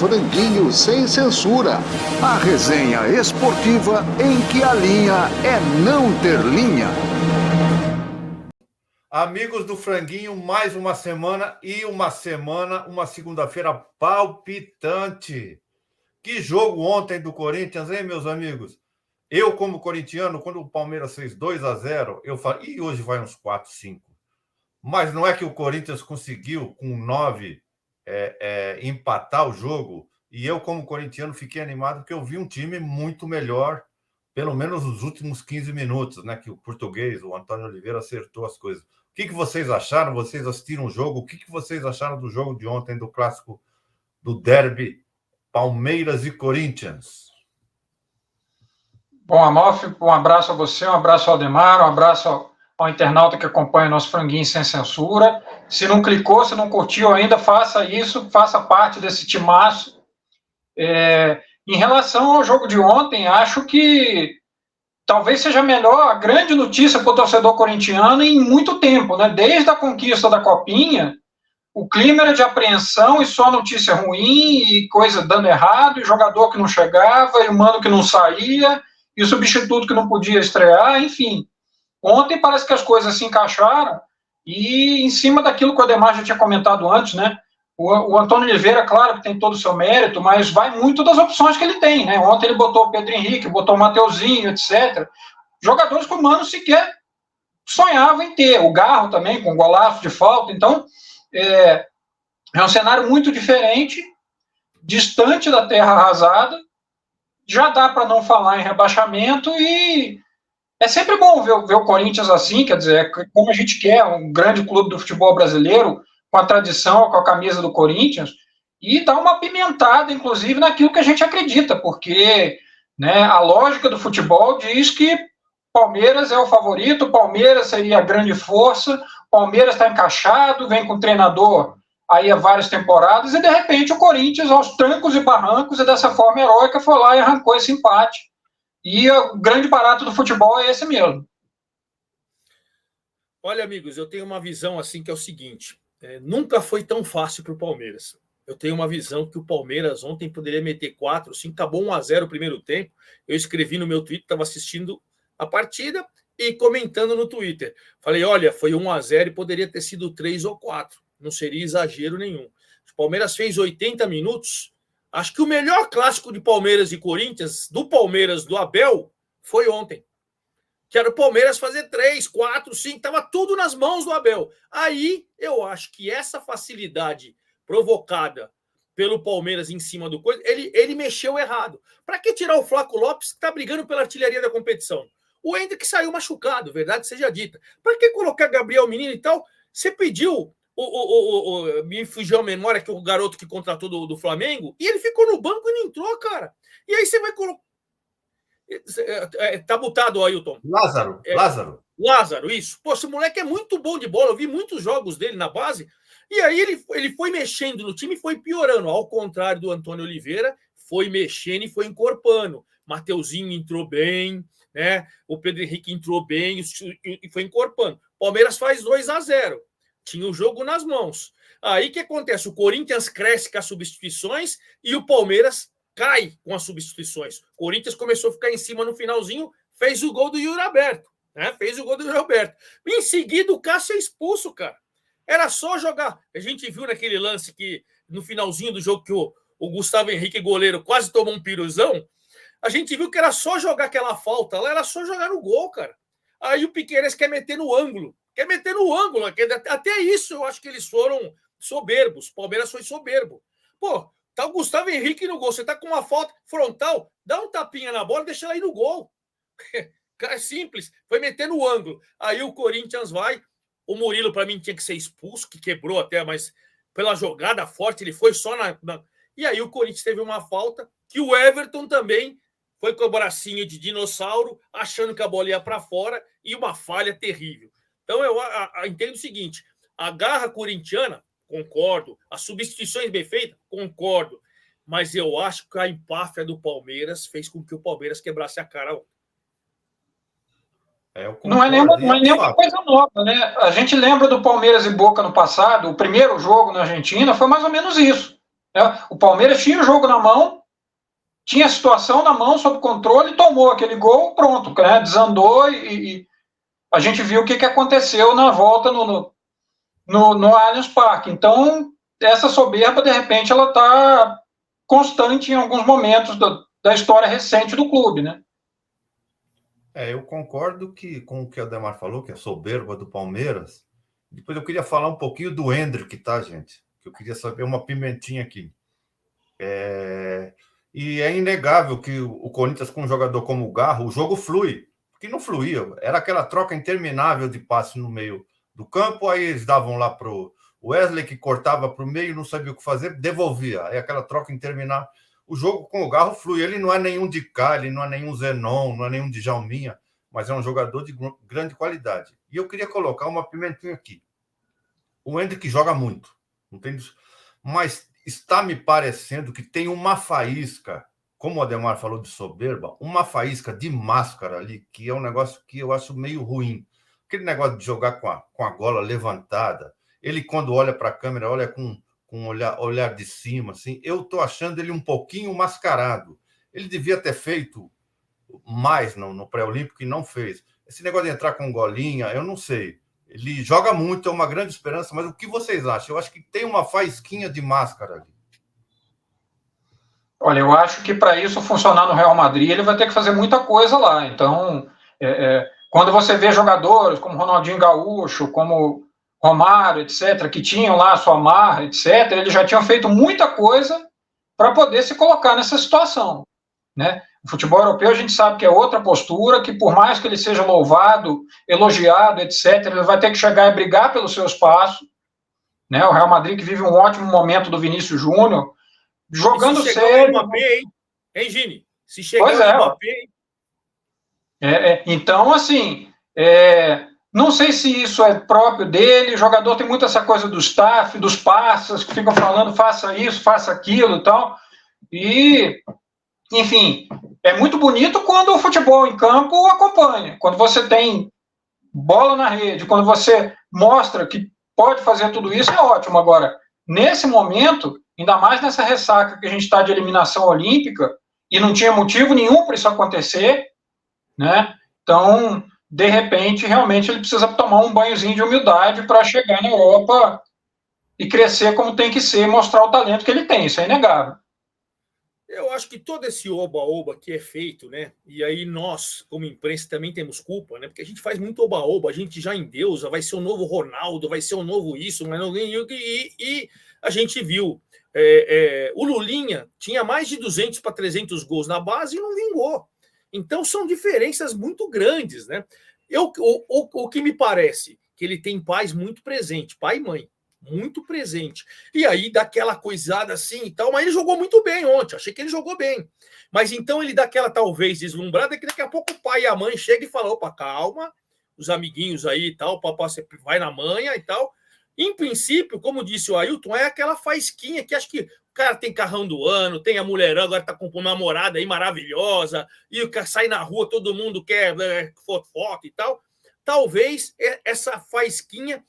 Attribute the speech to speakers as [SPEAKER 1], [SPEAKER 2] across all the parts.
[SPEAKER 1] Franguinho Sem Censura, a resenha esportiva em que a linha é não ter linha.
[SPEAKER 2] Amigos do Franguinho, mais uma semana, uma segunda-feira palpitante. Que jogo ontem do Corinthians, hein, meus amigos? Eu, como corintiano, quando o Palmeiras fez 2-0, eu falei, hoje vai uns 4-5. Mas não é que o Corinthians conseguiu, com 9, empatar o jogo, e eu, como corintiano, fiquei animado porque eu vi um time muito melhor, pelo menos nos últimos 15 minutos, né? Que o português, o Antônio Oliveira, acertou as coisas. O que vocês acharam? Vocês assistiram o jogo? O que vocês acharam do jogo de ontem, do clássico, do derby Palmeiras e Corinthians?
[SPEAKER 3] Bom, Amalfi, um abraço a você, um abraço ao Ademar, um abraço ao internauta que acompanha o nosso Franguinho Sem Censura. Se não clicou, se não curtiu ainda, faça isso, faça parte desse timaço. Em relação ao jogo de ontem, acho que talvez seja a grande notícia para o torcedor corintiano em muito tempo, né? Desde a conquista da Copinha, o clima era de apreensão e só notícia ruim e coisa dando errado, e jogador que não chegava, e o mano que não saía, e o substituto que não podia estrear, enfim. Ontem parece que as coisas se encaixaram e em cima daquilo que o Ademar já tinha comentado antes, né? O Antônio Oliveira, claro que tem todo o seu mérito, mas vai muito das opções que ele tem, né? Ontem ele botou o Pedro Henrique, botou o Mateuzinho, etc. Jogadores que o Mano sequer sonhava em ter. O Garro também, com golaço de falta. Então, é um cenário muito diferente, distante da terra arrasada. Já dá para não falar em rebaixamento e é sempre bom ver o Corinthians assim, quer dizer, como a gente quer, um grande clube do futebol brasileiro, com a tradição, com a camisa do Corinthians, e dá uma apimentada, inclusive, naquilo que a gente acredita, porque, né, a lógica do futebol diz que Palmeiras é o favorito, Palmeiras seria a grande força, Palmeiras está encaixado, vem com treinador aí há várias temporadas, e de repente o Corinthians, aos trancos e barrancos, e dessa forma heróica, foi lá e arrancou esse empate. E o grande barato do futebol é esse mesmo.
[SPEAKER 4] Olha, amigos, eu tenho uma visão assim que é o seguinte: nunca foi tão fácil para o Palmeiras. Eu tenho uma visão que o Palmeiras ontem poderia meter 4, 5, acabou 1-0 o primeiro tempo. Eu escrevi no meu Twitter, estava assistindo a partida e comentando no Twitter. Falei, olha, foi 1-0 e poderia ter sido 3 ou 4. Não seria exagero nenhum. O Palmeiras fez 80 minutos. Acho que o melhor clássico de Palmeiras e Corinthians, do Palmeiras do Abel, foi ontem. Que era o Palmeiras fazer 3, 4, 5, estava tudo nas mãos do Abel. Aí eu acho que essa facilidade provocada pelo Palmeiras em cima do coisa, ele mexeu errado. Para que tirar o Flaco Lopes, que está brigando pela artilharia da competição? O Hendrick saiu machucado, verdade seja dita. Para que colocar Gabriel Menino e tal? Você pediu me fugiu a memória que o garoto que contratou do Flamengo, e ele ficou no banco e não entrou, cara. E aí você vai colocar. Tá botado, Ailton. Lázaro, isso. Pô, esse moleque é muito bom de bola. Eu vi muitos jogos dele na base. E aí ele foi mexendo no time e foi piorando. Ao contrário do Antônio Oliveira, foi mexendo e foi encorpando. Mateuzinho entrou bem, né? O Pedro Henrique entrou bem e foi encorpando. Palmeiras faz 2-0. Tinha o jogo nas mãos. Aí o que acontece? O Corinthians cresce com as substituições e o Palmeiras cai com as substituições. O Corinthians começou a ficar em cima no finalzinho, fez o gol do Yuri Alberto, né? Em seguida, o Cássio é expulso, cara. Era só jogar. A gente viu naquele lance que, no finalzinho do jogo, que o Gustavo Henrique, goleiro, quase tomou um piruzão. A gente viu que era só jogar aquela falta lá, era só jogar no gol, cara. Aí o Piquerez quer meter no ângulo. Até isso eu acho que eles foram soberbos. O Palmeiras foi soberbo. Pô, tá o Gustavo Henrique no gol. Você tá com uma falta frontal, dá um tapinha na bola, deixa ela ir no gol. É simples. Foi meter no ângulo. Aí o Corinthians vai. O Murilo, para mim, tinha que ser expulso, que quebrou até, mas pela jogada forte, ele foi só na... E aí o Corinthians teve uma falta, que o Everton também foi com o bracinho de dinossauro, achando que a bola ia para fora, e uma falha terrível. Então, eu entendo o seguinte: a garra corintiana, concordo. As substituições bem feitas, concordo. Mas eu acho que a empáfia do Palmeiras fez com que o Palmeiras quebrasse a cara ontem.
[SPEAKER 3] Não é nenhuma coisa nova, né? A gente lembra do Palmeiras e Boca no passado, o primeiro jogo na Argentina foi mais ou menos isso. O Palmeiras tinha o jogo na mão, tinha a situação na mão, sob controle, tomou aquele gol, pronto, né? Desandou e a gente viu o que aconteceu na volta no Allianz Parque. Então, essa soberba, de repente, ela está constante em alguns momentos da história recente do clube, né?
[SPEAKER 2] Eu concordo com o que o Ademar falou, que é a soberba do Palmeiras. Depois eu queria falar um pouquinho do Endrick, tá, gente? Que eu queria saber uma pimentinha aqui. E é inegável que o Corinthians, com um jogador como o Garro, o jogo flui. Porque não fluía. Era aquela troca interminável de passe no meio do campo, aí eles davam lá para o Wesley, que cortava para o meio, não sabia o que fazer, devolvia. Aí aquela troca interminável. O jogo com o Garro flui. Ele não é nenhum de Cá, ele não é nenhum Zenon, não é nenhum de Djalminha, mas é um jogador de grande qualidade. E eu queria colocar uma pimentinha aqui. O Endrick joga muito, não tem isso, mas está me parecendo que tem uma faísca, como o Ademar falou de soberba, uma faísca de máscara ali, que é um negócio que eu acho meio ruim. Aquele negócio de jogar com a gola levantada, ele quando olha para a câmera, olha com um olhar de cima, assim, eu estou achando ele um pouquinho mascarado. Ele devia ter feito mais no pré-olímpico e não fez. Esse negócio de entrar com golinha, eu não sei. Ele joga muito, é uma grande esperança, mas o que vocês acham? Eu acho que tem uma faísquinha de máscara ali.
[SPEAKER 3] Olha, eu acho que para isso funcionar no Real Madrid, ele vai ter que fazer muita coisa lá. Então, quando você vê jogadores como Ronaldinho Gaúcho, como Romário, etc., que tinham lá a sua marra, etc., eles já tinham feito muita coisa para poder se colocar nessa situação, né? O futebol europeu a gente sabe que é outra postura, que por mais que ele seja louvado, elogiado, etc., ele vai ter que chegar e brigar pelo seu espaço, né? O Real Madrid que vive um ótimo momento do Vinícius Júnior, jogando sério.
[SPEAKER 4] O Mbappé, hein, Gini? Se chegar o Mbappé...
[SPEAKER 3] Então, assim, não sei se isso é próprio dele, o jogador tem muito essa coisa do staff, dos parceiros, que ficam falando, faça isso, faça aquilo e tal, e, enfim, é muito bonito quando o futebol em campo acompanha, quando você tem bola na rede, quando você mostra que pode fazer tudo isso, é ótimo. Agora, nesse momento, ainda mais nessa ressaca que a gente está de eliminação olímpica, e não tinha motivo nenhum para isso acontecer, né? Então, de repente, realmente ele precisa tomar um banhozinho de humildade para chegar na Europa e crescer como tem que ser, mostrar o talento que ele tem, isso é inegável.
[SPEAKER 4] Eu acho que todo esse oba-oba que é feito, né? E aí nós, como imprensa, também temos culpa, né? Porque a gente faz muito oba-oba, a gente já endeusa, vai ser o novo Ronaldo, vai ser o novo isso, mas não, e a gente viu. O Lulinha tinha mais de 200 para 300 gols na base e não vingou. Então são diferenças muito grandes, né? O que me parece que ele tem pais muito presentes, pai e mãe, muito presente. E aí dá aquela coisada assim e tal, mas ele jogou muito bem ontem, achei que ele jogou bem. Mas então ele dá aquela talvez deslumbrada que daqui a pouco o pai e a mãe chegam e falam, opa, calma, os amiguinhos aí e tal, o papai sempre vai na manha e tal. Em princípio, como disse o Ailton, é aquela faísquinha que acho que o cara tem carrão do ano, tem a mulherão, agora tá com uma namorada aí maravilhosa, e o cara sai na rua, todo mundo quer foto e tal. Talvez essa faísquinha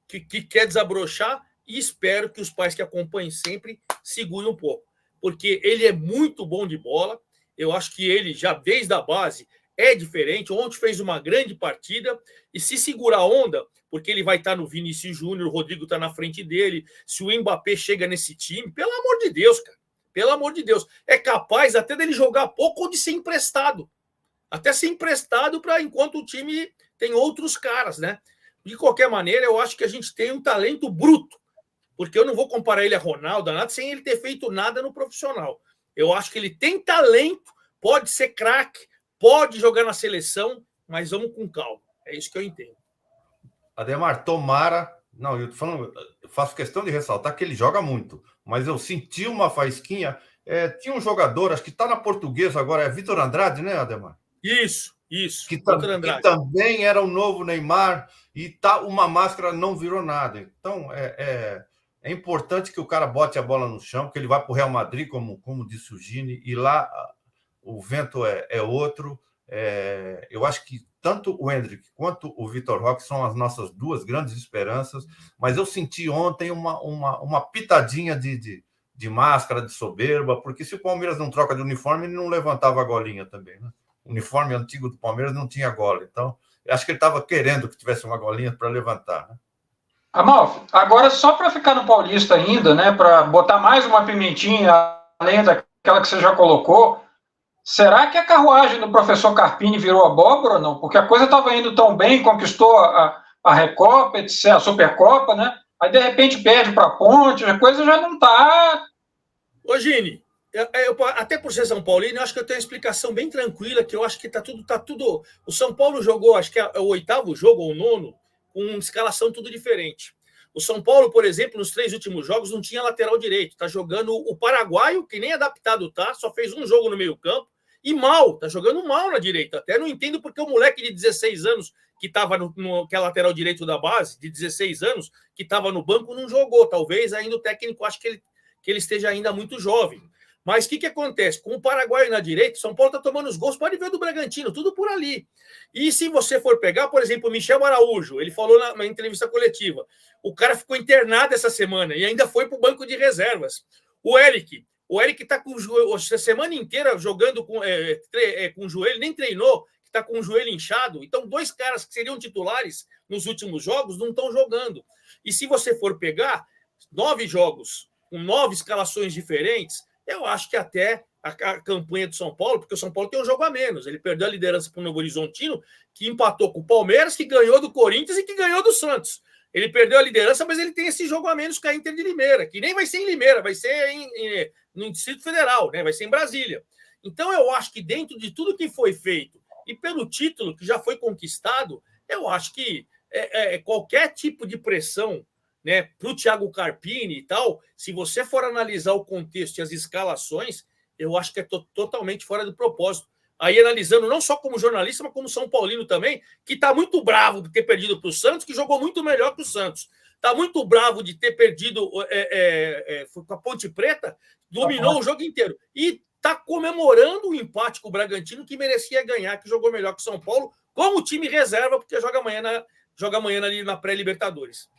[SPEAKER 4] que quer desabrochar, e espero que os pais que acompanhem sempre segurem um pouco, porque ele é muito bom de bola, eu acho que ele já desde a base é diferente, ontem fez uma grande partida, e se segurar a onda, porque ele vai estar no Vinícius Júnior, o Rodrigo está na frente dele, se o Mbappé chega nesse time, pelo amor de Deus, cara, pelo amor de Deus, é capaz até dele jogar pouco ou de ser emprestado, até ser emprestado para enquanto o time tem outros caras, né? De qualquer maneira, eu acho que a gente tem um talento bruto, porque eu não vou comparar ele a Ronaldo, nada, sem ele ter feito nada no profissional. Eu acho que ele tem talento, pode ser craque, pode jogar na seleção, mas vamos com calma. É isso que eu entendo.
[SPEAKER 2] Ademar, tomara... Não, eu faço questão de ressaltar que ele joga muito, mas eu senti uma faísquinha. Tinha um jogador, acho que está na Portuguesa agora, é Vitor Andrade, né, Ademar?
[SPEAKER 4] Isso.
[SPEAKER 2] Que também era o novo Neymar, e uma máscara não virou nada. Então, é importante que o cara bote a bola no chão, que ele vai para o Real Madrid, como disse o Gini, e lá o vento é outro. Eu acho que tanto o Endrick quanto o Vitor Roque são as nossas duas grandes esperanças, mas eu senti ontem uma pitadinha de de máscara, de soberba, porque se o Palmeiras não troca de uniforme, ele não levantava a golinha também, né? O uniforme antigo do Palmeiras não tinha gola, então eu acho que ele estava querendo que tivesse uma golinha para levantar, né?
[SPEAKER 3] Amalfi, agora só para ficar no Paulista ainda, né, para botar mais uma pimentinha, além daquela que você já colocou, será que a carruagem do professor Carpini virou abóbora ou não? Porque a coisa estava indo tão bem, conquistou a Recopa, etc., a Supercopa, né? Aí, de repente, perde para a Ponte, a coisa já não está...
[SPEAKER 4] Ô, Gini, até por ser São Paulino, eu acho que eu tenho uma explicação bem tranquila, que eu acho que tá tudo... O São Paulo jogou, acho que é o 8º jogo ou o 9º, com escalação tudo diferente. O São Paulo, por exemplo, nos 3 últimos jogos, não tinha lateral direito. Tá jogando o paraguaio, que nem adaptado tá, só fez um jogo no meio-campo, e mal, tá jogando mal na direita. Até não entendo porque o moleque de 16 anos, que estava que é lateral direito da base, de 16 anos, que estava no banco, não jogou. Talvez ainda o técnico acho que ele esteja ainda muito jovem. Mas o que acontece? Com o paraguaio na direita, São Paulo está tomando os gols, pode ver do Bragantino, tudo por ali. E se você for pegar, por exemplo, o Michel Araújo, ele falou na entrevista coletiva, o cara ficou internado essa semana e ainda foi para o banco de reservas. O Eric está com a semana inteira jogando com o joelho, nem treinou, está com o joelho inchado. Então, 2 caras que seriam titulares nos últimos jogos não estão jogando. E se você for pegar 9 jogos com 9 escalações diferentes, eu acho que até a campanha do São Paulo, porque o São Paulo tem um jogo a menos. Ele perdeu a liderança para o Novo Horizontino, que empatou com o Palmeiras, que ganhou do Corinthians e que ganhou do Santos. Ele perdeu a liderança, mas ele tem esse jogo a menos com a Inter de Limeira, que nem vai ser em Limeira, vai ser no Distrito Federal, né? Vai ser em Brasília. Então, eu acho que dentro de tudo que foi feito e pelo título que já foi conquistado, eu acho que qualquer tipo de pressão, né, para o Thiago Carpini e tal, se você for analisar o contexto e as escalações, eu acho que é totalmente fora do propósito. Aí analisando não só como jornalista, mas como São Paulino também, que está muito bravo de ter perdido para o Santos, que jogou muito melhor que o Santos. Está muito bravo de ter perdido com a Ponte Preta, dominou o jogo inteiro. E está comemorando o empate com o Bragantino, que merecia ganhar, que jogou melhor que o São Paulo, como time reserva, porque joga amanhã ali na pré-Libertadores.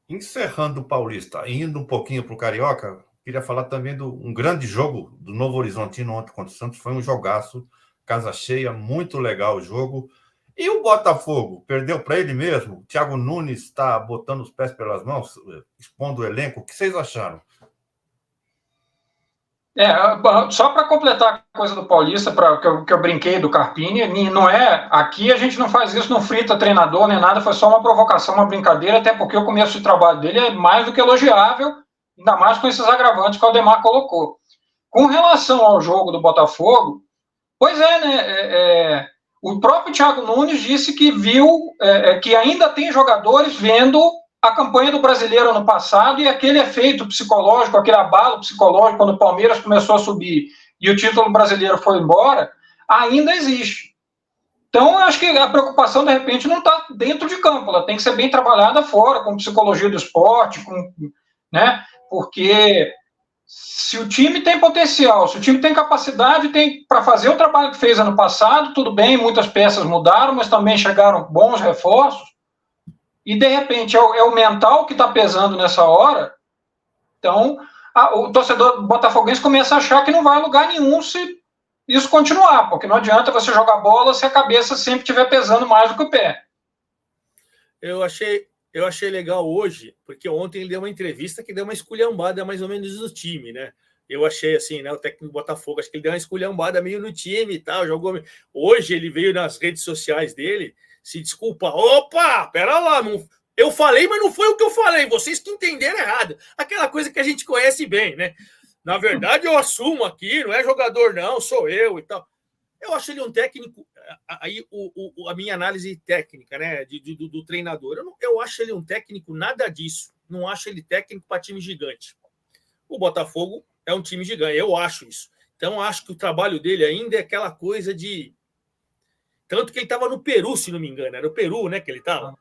[SPEAKER 2] Encerrando o Paulista, indo um pouquinho para o Carioca, queria falar também de um grande jogo do Novo Horizontino ontem contra o Santos. Foi um jogaço, casa cheia, muito legal o jogo. E o Botafogo perdeu para ele mesmo. O Thiago Nunes está botando os pés pelas mãos, expondo o elenco. O que vocês acharam?
[SPEAKER 3] Só para completar a coisa do Paulista, que eu brinquei do Carpini, não aqui a gente não faz isso, não frita treinador nem nada, foi só uma provocação, uma brincadeira, até porque o começo de trabalho dele é mais do que elogiável, ainda mais com esses agravantes que o Aldemar colocou. Com relação ao jogo do Botafogo, pois né? O próprio Thiago Nunes disse que viu que ainda tem jogadores vendo a campanha do Brasileiro ano passado e aquele efeito psicológico, aquele abalo psicológico quando o Palmeiras começou a subir e o título brasileiro foi embora, ainda existe. Então, eu acho que a preocupação, de repente, não está dentro de campo, ela tem que ser bem trabalhada fora, com psicologia do esporte, né? Porque se o time tem potencial, se o time tem capacidade para fazer o trabalho que fez ano passado, tudo bem, muitas peças mudaram, mas também chegaram bons reforços, e de repente é o mental que está pesando nessa hora, então o torcedor botafoguense começa a achar que não vai a lugar nenhum se isso continuar, porque não adianta você jogar bola se a cabeça sempre estiver pesando mais do que o pé.
[SPEAKER 4] Eu achei legal hoje, porque ontem ele deu uma entrevista que deu uma esculhambada mais ou menos no time, né? Eu achei assim, né? O técnico do Botafogo, acho que ele deu uma esculhambada meio no time e tal, jogou. Hoje ele veio nas redes sociais dele se desculpa. Opa, pera lá, eu falei, mas não foi o que eu falei, vocês que entenderam errado. Aquela coisa que a gente conhece bem, né? Na verdade, eu assumo aqui, não é jogador, não, sou eu e tal. Eu acho ele um técnico. Aí a minha análise técnica, né, do treinador, eu acho ele um técnico nada disso. Não acho ele técnico para time gigante. O Botafogo é um time gigante, eu acho isso. Então, acho que o trabalho dele ainda é aquela coisa de. Tanto que ele estava no Peru, se não me engano. Era o Peru, né, que ele estava.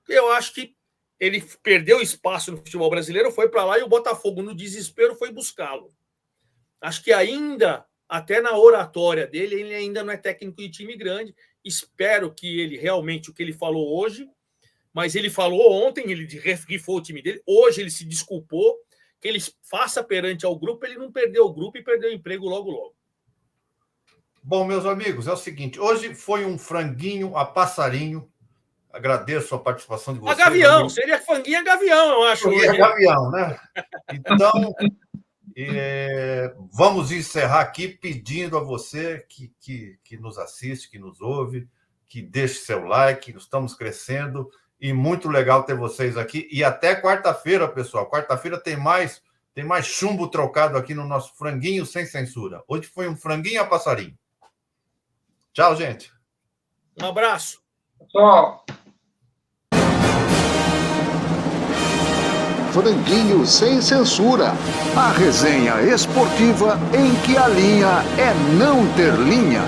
[SPEAKER 4] Eu acho que ele perdeu espaço no futebol brasileiro, foi para lá e o Botafogo, no desespero, foi buscá-lo. Acho que ainda, até na oratória dele, ele ainda não é técnico de time grande. Espero que ele realmente, o que ele falou hoje, mas ele falou ontem, ele rifou o time dele, hoje ele se desculpou, que ele faça perante ao grupo, ele não perdeu o grupo e perdeu o emprego logo, logo.
[SPEAKER 2] Bom, meus amigos, é o seguinte, hoje foi um franguinho a passarinho. Agradeço a participação de vocês.
[SPEAKER 4] A gavião, seria franguinho a gavião, eu acho.
[SPEAKER 2] Franguinho a gavião, né? Então, vamos encerrar aqui pedindo a você que nos assiste, que nos ouve, que deixe seu like, estamos crescendo e muito legal ter vocês aqui. E até quarta-feira, pessoal. Quarta-feira tem mais chumbo trocado aqui no nosso Franguinho Sem Censura. Hoje foi um franguinho a passarinho. Tchau, gente.
[SPEAKER 4] Um abraço.
[SPEAKER 3] Tchau.
[SPEAKER 1] Franguinho Sem Censura. A resenha esportiva em que a linha é não ter linha.